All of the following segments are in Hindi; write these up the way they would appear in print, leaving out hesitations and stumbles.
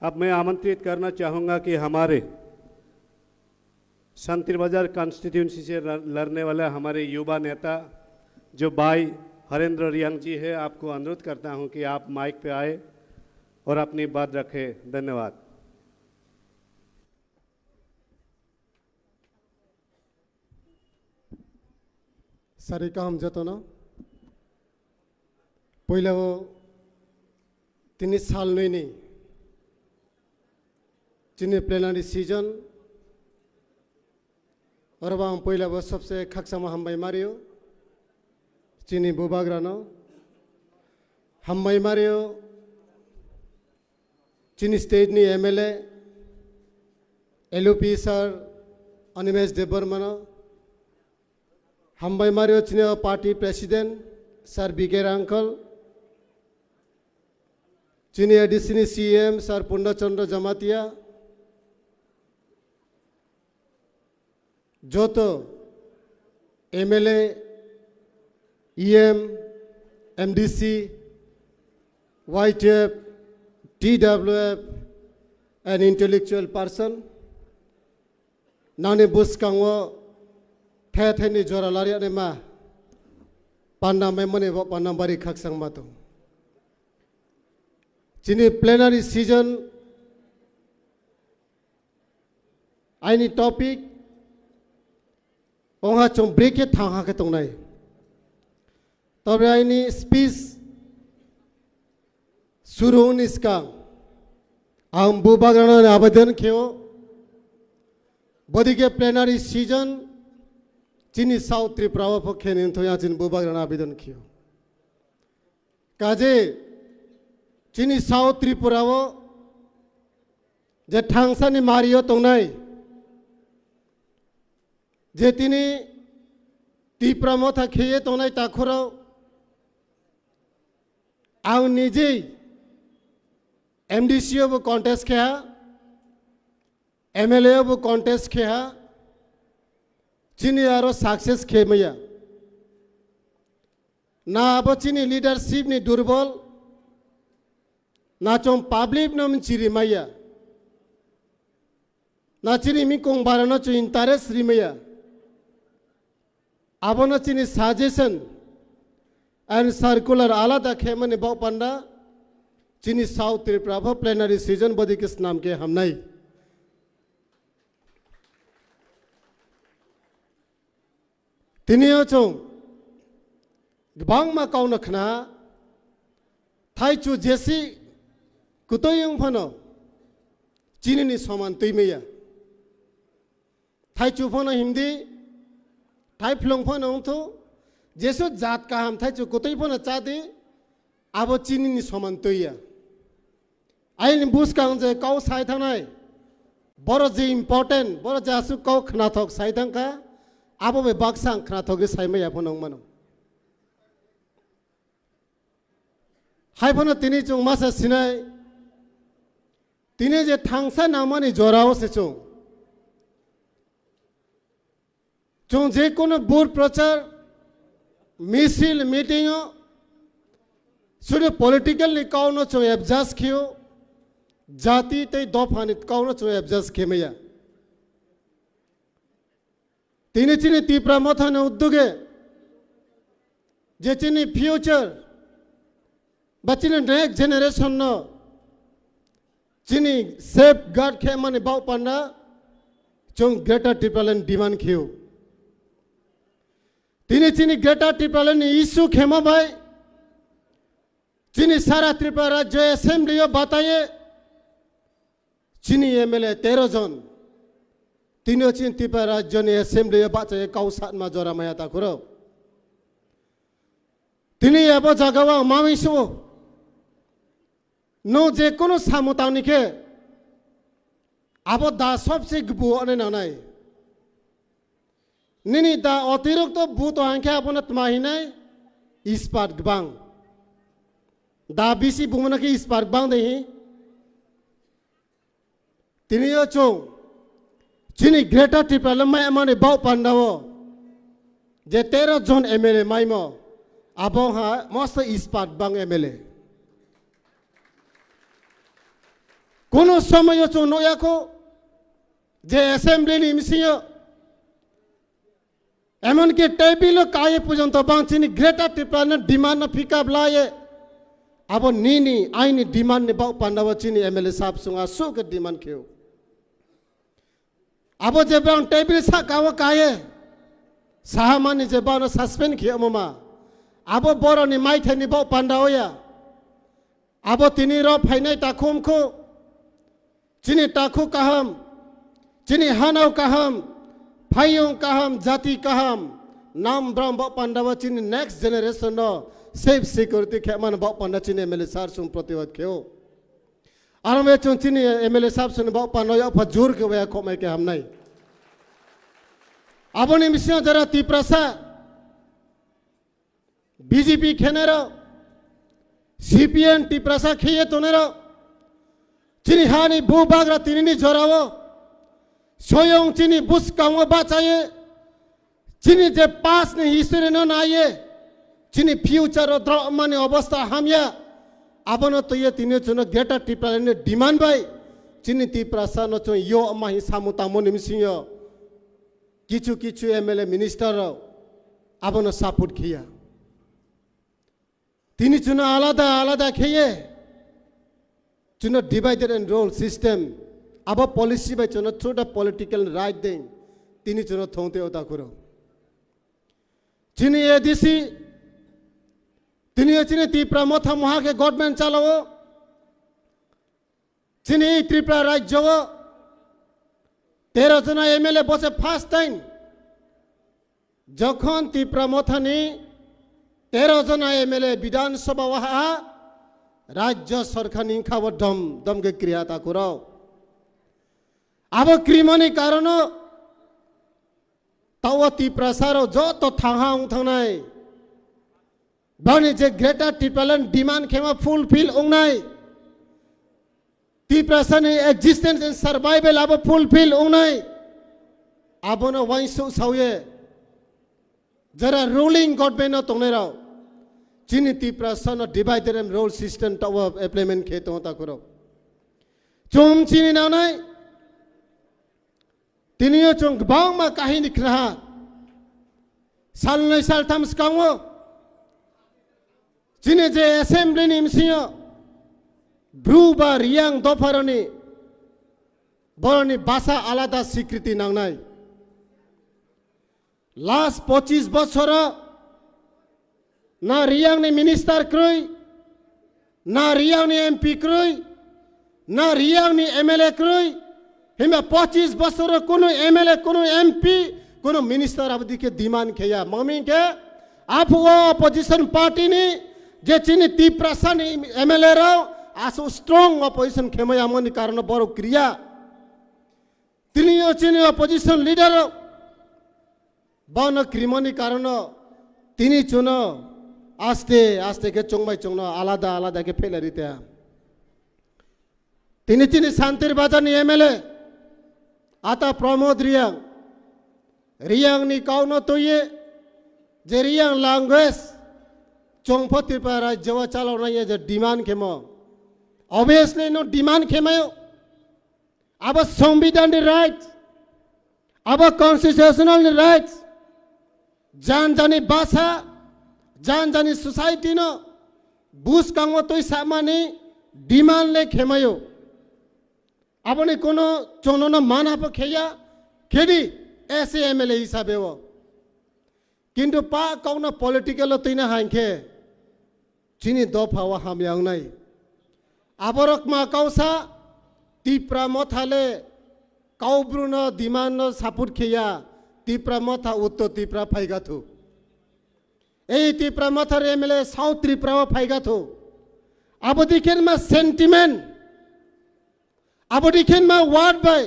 अब मैं आमंत्रित करना चाहूँगा कि हमारे शांति बाजार कॉन्स्टिट्यूंसी से लड़ने वाले हमारे युवा नेता जो भाई हरेंद्र रियांग जी है, आपको अनुरोध करता हूं कि आप माइक पे आए और अपनी बात रखें। धन्यवाद। सारिका हम जतो न पहिला वो 3 साल नहीं चिन्ह प्लेनरी सीजन और वहाँ पहिला वो सबसे खक्सामा हम मारियो चिनी बुबाग्रानो हम मारियो चिनी स्टेट नी MLA LOP sir Animesh Debbarma हम मारियो चिनी पार्टी प्रेसिडेंट सर बिगेर अंकल चिनी एडिशनी सीएम सर पूर्णचंद्र जमातिया जो तो MLA EM MDC YTF TWF and intellectual person नाने बुस्कांगो थे जोरा लारिया ने मा पान्ना में मने वो पान्ना बारी खक्संग मातो चिनी प्लेनरी सीजन आइनी टॉपिक ओहा चों ब्रेक थांगा के तोंगनाय तब आइनी स्पीच शुरू इसका हम बुबाग्रानो ने आवेदन कियो बदी के प्लेनरी सीजन चिनी साउथ त्रिपुरा पक्षे ने तो यहाँ चिन बुबाग्रानो आवेदन कियो काजे चिनी साउथ त्रिपुरा वो जे थांसा नि मारियो तोंगनाय जे तिनी त्रिपुरा मथा खेये तोंगनाय ताखुराव आं निजे एमडीसी वो कॉन्टेस्ट किया एमएलए वो कॉन्टेस्ट किया चिनी यारो सक्सेस खे मैया ना अब चिनी लीडरशिप नि दुर्बल ना चों पब्लिक नम चिरी मैया ना चिनी मी कोंग बारनो चो इंटरेस्ट री मैया अब न चिनी सजेशन एंड सर्कुलर आलादा खेमने बाव पंडा चिनी साउथ त्रिपुरा प्लेनरी सीजन बदी किस नाम के हम नहीं तिनियो चों गबांग मा काउ नखना थाइचु जेसी कुतोयंग फनो चिनी नि समान तुइमेया थाइचु फनो हिंदी थाइ फ्लोंग फनो तो जेसो जात का हम थाइचु कुतोय फनो चादे अब चिनी नि समान तुइया आइन बुस काउं जे काउ साइथानाय बरो जे इम्पोर्टेंट बरो जासु काउ खनाथक साइथां का अब बे बाक्सां खनाथक साइमया फनों मनो हाय फनो तिनी चों मासा सिनाय तिनी जे थांसा नामानि जोराओ से चों जे कोनो बोर प्रचार मिसिल मीटिंगो सुने पॉलिटिकल निकाउनो चो एब्जास खियो जाति ते दोफानि काउनो चो एब्जास खेमया तिनी चिनी तीप्रा मथा ने उद्दुगे जे चिनी फ्यूचर बचिने नेक्स्ट जनरेशन नो चिनी सेफ गार्ड खेमने बाव पंडा चों ग्रेटर ट्रिपलन डिमांड खियो तिनी चिनी ग्रेटर ट्रिपलन इशू खेमा भाई चिनी सारा त्रिपुरा राज्य असेंबली बताइए चिनी एमएलए 13 जन तीनों चिनी त्रिपुरा राज्य ने असेंबली बाचाए काउसात मा जोरा माया ताकुरो तिनी एबो जगवा मामिसो नो जे कोनो सामुतावनि के आबो दा सबसे गबु अने नानाय निनी दा अतिरिक्त बुत आंखे आपन तमाहिनाय इस्पात गबां दा बिसी बुमना के इस्पात बां देहि तिनियो चों चिनी ग्रेटर ट्रिपल माय माने बाव पांडावो जे 13 जन एमएलए माइमो आबो हा मस्त इस्पात बां एमएलए কোনো সময় চো নয়াকো যে অ্যাসেম্বলি মিশিও এমনকি টেবিল কায়ে পর্যন্ত বাঁচিনি গ্রেটার ত্রিপুরার ডিমান্ড পিকআপ লায়ে अब नीनी आईनी डिमांड ने बाव पांडव चीनी एमएलए साहब सुंगा सो के डिमांड क्यों अब जब हम टेबल सा काव काये साहमानी जब हम सस्पेंड किया ममा अब बोरो नि माइ थे नि बाव पांडव या अब तिनी रो फाइने टाकुम को चीनी टाकु कहम चीनी हानाव कहम फाइयों कहम जाति कहम नाम ब्रह्म बाव पांडव चीनी नेक्स्ट जनरेशन नो सेफ सिक्योरिटी खेमान बाव पांडा चीनी एमएलए साहब सुन प्रतिवाद क्यों और मैं चीनी एमएलए साहब सुन बाव पांडा या फजूर के वया को मैं के हम नहीं अब ने मिशन जरा तीप्रसा बीजेपी खेनेरो सीपीएन तीप्रसा खेये तोनेरो चीनी हानी भू बागरा तिनी जोरावो सोयों चीनी बुस कांगो बाचाये चीनी जे पास ने हिस्ट्री न नाये चीनी फ्यूचर माने अवस्था हामिया आबनो तो ये तीने चुनो ग्रेटर टिप्रा ने डिमांड भाई चीनी टिप्रा सा न चो यो अमाही सामुतामो निमिसियो किचु किचु एमएलए मिनिस्टर आबनो सपोर्ट किया तीनी चुनो आलादा आलादा खेये चुनो डिवाइडेड एंड रोल सिस्टम अब पॉलिसी भाई चुनो थ्रू द पॉलिटिकल राइट दें तीनी चुनो थोंते होता करो चीनी एडीसी तिनी चीनी त्रिपुरा मथा वहाँ के गवर्नमेंट चलाओ चीनी त्रिपुरा राज्य 13 जना एमएलए बसे फर्स्ट टाइम जखन त्रिपुरा मथानी 13 जना एमएलए विधानसभा वहाँ राज्य सरकार निखाव दम दम के क्रिया ता करो अब क्रिमनी कारण ताव त्रिपुरा सारो जो तो थाहा उठानाय बने जे ग्रेटर टिप्रालन डिमांड खेमा फुलफिल उंगनाय टिप्रासने एक्जिस्टेंस एंड सर्वाइवल अब फुलफिल उंगनाय आबनो वाइसो साउये जरा रूलिंग गवर्नमेंट न तोनेराव चीनी टिप्रासन डिवाइडेड एंड रोल सिस्टम टाव इम्प्लीमेंट खेतो ता करो चुम चीनी नावनाय तिनियो चुंग बांग मा काहिनी खहा साल नै साल थाम्स कांगो चीनी जे असेंबली नि मिसियो ब्रुबा रियांग दफारनि बरनि भाषा आलादा स्वीकृति नांनाय लास्ट 25 बछर ना रियांग नि मिनिस्टर क्रय ना रियांग नि एमपी क्रय ना रियांग नि एमएलए क्रय हिमा 25 बछर कोनो एमएलए कोनो एमपी कोनो मिनिस्टर अवधि के डिमांड खेया मम्मी के आप वो अपोजिशन पार्टी नि जे चीनी तीप्रसा एमएलए रो आसो स्ट्रॉन्ग अपोजिशन खेमयामनि कारण बरो क्रिया तिनियो चीनी अपोजिशन लीडर बन क्रिमनि कारण तिनी चुनो आस्ते आस्ते के चोंगबाय चोंगनो आलादा आलादा के फेलरिते तिनी चीनी शांतिर बाजारनि एमएलए आता प्रमोद रियांग नि काउनो तो ये जे रियांग लैंग्वेज चोंगफो त्रिपुरा राज्य चलो ना ये जो डिमांड खेमो ऑब्वियसली नो डिमांड खेमायो अब संविधान राइट्स अब कॉन्स्टिट्यूशनल राइट्स जान जानी भाषा जान जानी सोसाइटी नो बुस कांगो तो सामानी डिमांड ले खेमायो अब ने कोनो चोनो ना माना पर खेया खेदी ऐसे एमएलए हिसाबे वो किंतु पा कौन पॉलिटिकल तो इन्हें हांके चीनी दफा वा हम यांग नहीं आबरक मा कौसा तीप्रा मथाले काउब्रुन दिमान सापुट खिया तीप्रा मथा उत्तो तीप्रा फाइगा थो ए तीप्रा मथार एमएलए साउथ त्रिपुरा फाइगा थो अब दिखेन मा सेंटिमेंट अब दिखेन मा वार्ड बाय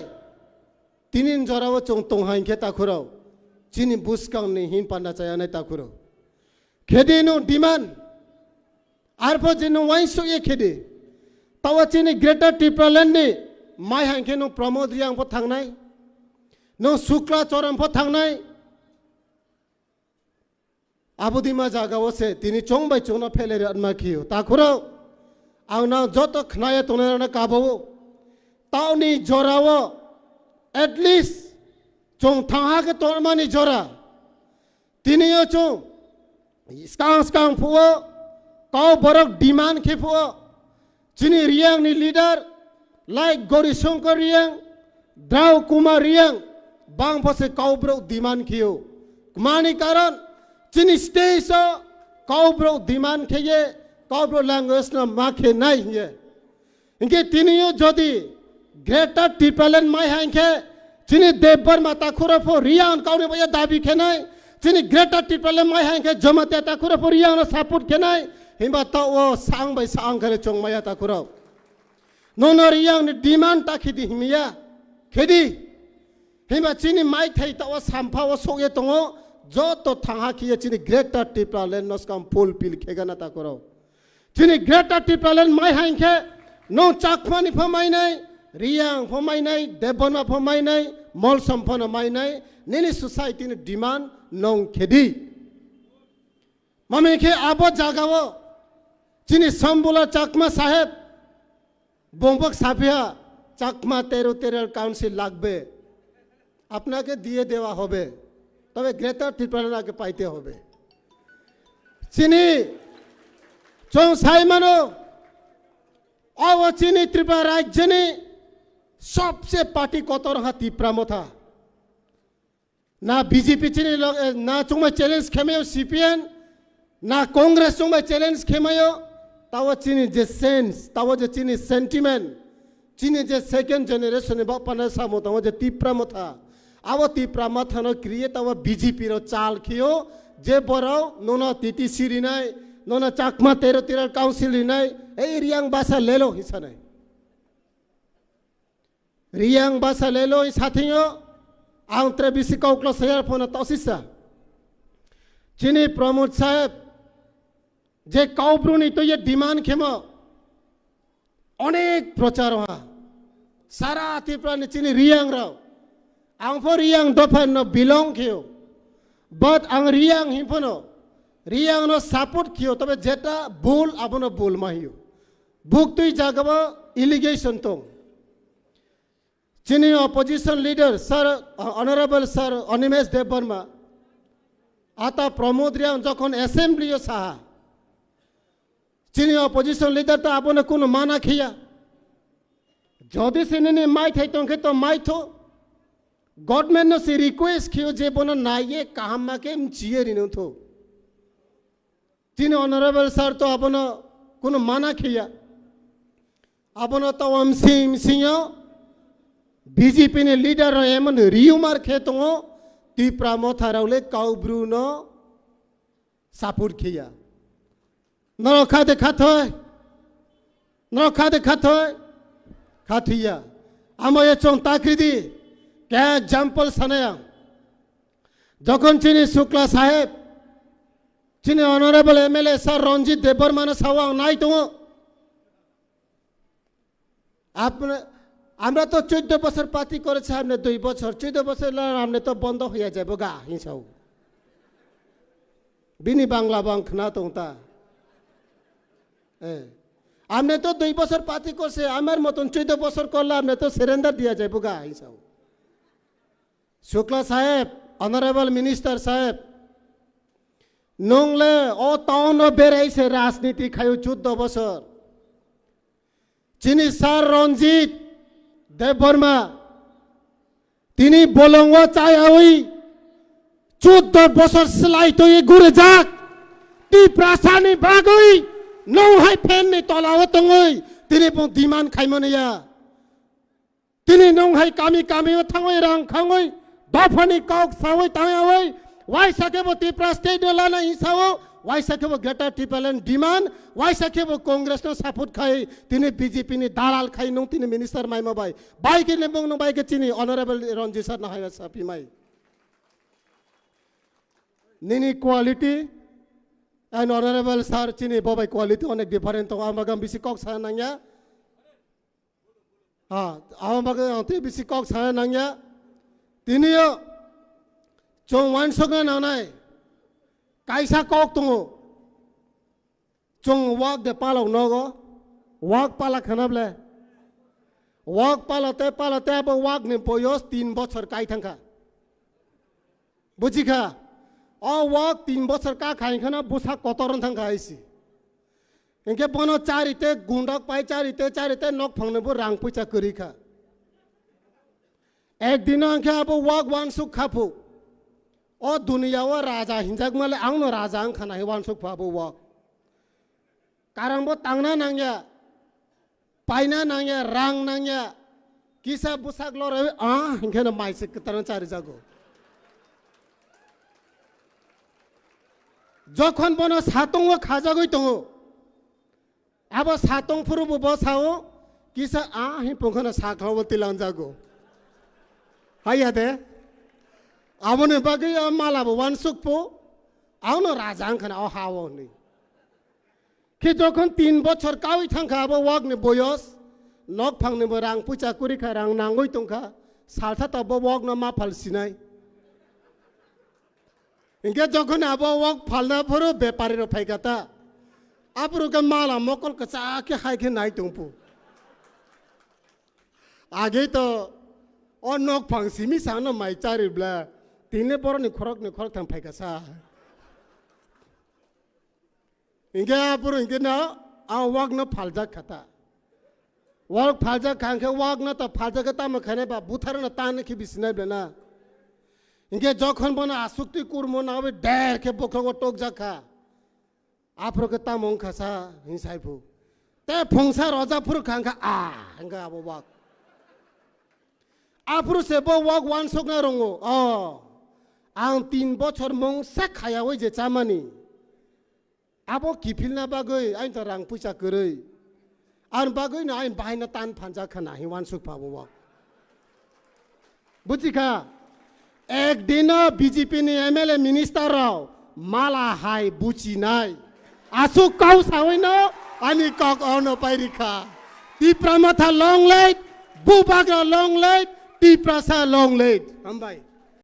तीनिन जराव चोंग तोंग हांके ताखुरो चीनी बुसकांग ने हिन पांडा चाया नहीं ताकुरो खेदे नो डिमांड आरपो जिनो वाइसो ये खेदे तावा चीनी ग्रेटर टिप्रालैंड ने माय हांके नो प्रमोद रियांग पो थांगनाय नो शुक्ला चोरम पो थांगनाय आबुदिमा जागाव से तिनी चोंग बाय चोंग फेले अनमा खियो ताकुरो आउ ना जो तो खनाया तोने ना काबो ताउनी जोरावो एटलिस्ट चों थाहा के तोरमानी जोरा तिनियो चों स्कांग फुओ काउ बरक डिमांड के फुओ चिनी रियांग नि लीडर लाइक गौरी शंकर रियांग द्राव कुमार रियांग बांग फसे काउ ब्रो डिमांड कियो मानी कारण चिनी स्टेज काउ ब्रो डिमांड के ये काउ ब्रो लैंग्वेज ना माखे नहीं है इनके तिनियो जोदी ग्रेटर टिपलन माय हैंके चिनी देवर माता खुरफो रियांग काउने बया दाबी के नहीं चिनी ग्रेटर टिपलन माय हैंके जमाते ता खुरफो रियांग ना सपोर्ट के नहीं हिंबा तो वो सांग बाई सांग करे चोंग माया ता खुरफ नोनो रियांग ने डिमांड ता खिदी हिमिया खिदी हिंबा चिनी माय थे तो वो सांपा वो सोगे तो जो तो थाहा किए चिनी ग्रेटर टिपलन नस काम फुल पिल खेगा ना ता खुरफ चिनी ग्रेटर टिपलन माय हैंके नो चाकमानी फमाई नहीं रियांग फमाई नहीं देवबर्मा फमाई नहीं मॉल संपन्न माई नहीं निनी सोसाइटी ने डिमांड नों खेदी मम्मी के आबो जागावो चिनी संबुला चाकमा साहेब बोंबक साफिया चाकमा तेरो तेरल काउंसिल लागबे अपना के दिए देवा होबे तबे ग्रेटर टिपलना के पाइते होबे चिनी चों साइमनो और चिनी त्रिपुरा राज्य ने सबसे पार्टी कोतर हाथी प्रामो था ना बीजेपी चिनी ना चुंग में चैलेंज खेमेयो सीपीएन ना कांग्रेस चुंग में चैलेंज खेमेयो तावा चिनी जे सेंस तावा जे चिनी सेंटिमेंट चिनी जे सेकंड जनरेशन ने बापने सामो तावा जे तीप्रामो था आवो तीप्रामो था नो क्रिएट तावा बीजेपी रो चाल खियो जे बरो नोना तीती सीरी नाय नोना चाकमा तेरो तेरल काउंसिल नाय ए रियांग बासा ले लो हिस्सा नहीं रियांग बासा ले लो इस हाथियों आंतरे बिसी का उकलो सयार फोना तोसिसा चिनी प्रमोद साहब जे काउब्रुनी तो ये डिमांड खेमो अनेक प्रचार हुआ सारा त्रिपुरा ने चिनी रियांग राव आंफो रियांग दोफान नो बिलोंग कियो बट आंग रियांग हिंफनो रियांग नो सपोर्ट कियो तबे जेटा बुल आपनो बुल माहियो बुक तुई जागबो इलिगेशन तो चिनी opposition leader sir honourable sir Animesh Debbarma आता प्रमोद रियांग जखन असेंबलियो साहा चिनी ऑपोजिशन लीडर तो आपने कोनो माना खिया जदि से ने माइ थे तो माइ थो गवर्नमेंट नो से रिक्वेस्ट कियो जे बनो नाये काम मा के चिए रिनो थो चिनी ऑनरेबल सर तो आपनो कोनो माना खिया आपनो तो सिंह सिंह बीजेपी ने लीडर एमन रियुमार खेतो तीप्रा मोथारावले काउब्रुनो सपोर्ट किया नरखा दे खाथिया आमो ये चों ताकृदी क्या एग्जाम्पल सनाया जखन चिनी शुक्ला साहेब चिनी honourable MLA sir Ranjit Debbarma ने सावा नाई तो आपने আমরা তো 14 বছর পার্টি করেছে আপনি 2 বছর 14 বছর আপনি তো বন্ধ হয়ে যাবে গা হিসাও বিনি বাংলা বাংক না তো তা আপনি তো 2 বছর পার্টি করছে আমার মতন 14 বছর করলে আপনি তো সারেন্ডার দিয়া যাবে গা হিসাও শুক্লা সাহেব অনারেবল মিনিস্টার সাহেব নংলে ও টাউন বেরাইছে রাজনীতি খায়ো 14 বছর চিনি স্যার রঞ্জিত देवबर्मा तिनी बोलंगो चायावी 14 बছর सिलाई तो ये गुरे जाक ती प्रासानी बागोई नौ हाई फैन ने तलाव तंगोई तिनी पो दिमान खाइमनिया तिनी नौ हाई कामी कामी थांगोई रांग खांगोई बाफानी काउक सावोई तायावई वाई सकेबो ती प्रास्टेट लाना हिसावो वाई सकेबो ग्रेटर टिपलन डिमांड वाई सकेबो कांग्रेस नो सपोर्ट खाई तिनी बीजेपी ने दालाल खाई नो तिनी मिनिस्टर माइमा बाई बाई के लेबंग नो बाई के चिनी ऑनरेबल रंजित सर ना हाई सापी माई निनी क्वालिटी एंड ऑनरेबल सर चिनी बाबाई क्वालिटी अनेक डिफरेंट तो आमागम बिसी कॉक सा नंगया हां आमागम अंते बिसी कॉक सा नंगया तिनियो चों वन सगन नानाय काइसा कॉक तुंगो चों वाक दे पालो नगो वाक पाला खनाबले ওয়াক পালাতে আবার ওয়াক নে বয়স 3 বছর কাই থাকা বুঝিখা ও ওয়াক 3 বছর কা খাইখানা বুসা কতরন থাকা আইসি ইনকে বনো চারিতে গুন্ডক পাই চারিতে নক ফাংনেবো রাং পয়সা করিখা একদিন আংকে আবার ওয়াক ওয়ানসুক খাফু ও দুনিয়াও রাজা হিনজাক মালে आंनो राजा आं खाना वानसुक फाबो वाक कारंबो तांगना नांगया पाइना नांगया रांग नांगया किसा बुसाक लरे हिंखे न माइसे कतरन चारि जागो যখন বনো সাতং খাজা গই দङ আবার সাতং ফুরবো বসাও কিসা হি পখনা সাখাও তিলাং জাগো হাইয়া দে আমনে বাগে মালাবো ওয়ানসুকপো আউনো রাজা আংখানা ও হাও নি কে যখন 3 বছর কাউই থাঙ্কা আবো ওয়াক নে বয়স নক ফাংনে রাং পুচা কুরি খা রাং নাঙ্গই তংখা সালথা তব ওয়াক না মা ফালসিনাই ইনকে যখন আবো ওয়াক ফালনা ফরো ব্যাপারীর ফাইকাতা আপুরকে মালা মকল কচা কে হাইকে নাই তংপু আগে তো ও নক ফাংসি মি সানো মাই চারিবলা তিনে বড় নি খরক থাম ফাইকাসা ইনকে আপুর ইনকে না আ ওয়াক না ফালজা খাতা ওয়াক ফালজা খাংকে ওয়াক না তো ফালজা কে তাম খানে বা বুথার না তান কি বিসনাই বেনা ইনকে যখন বনা আসুক্তি কুরমো না হবে ডের কে বখগ টক জাখা আপুর কে তাম খাসা হিসাইফু তে ফংসা রজাপুর খাংকা হাঙ্গা আবো ওয়াক আপুর সেবো ওয়াক ওয়ান sok না রঙো आं 3 বছর মংসা খায়াওই যে চামানি আবো কিফিল না বাগৈ আইন তো রাং পয়সা কरै আর বাগৈ না আইন বাহাইনা তান ফানজা খানা হিওয়ান সুক পাবো বুঝিখা একদিন বিজেপি নি এমএলএ মিনিস্টার রাও মালা হাই বুচি নাই আসু কাউ সাওইন আনি কক অন পাইরিখা তি প্রামাথা লং লাইট বুবাগা লং লাইট তি প্রাসা লং লাইট আমবাই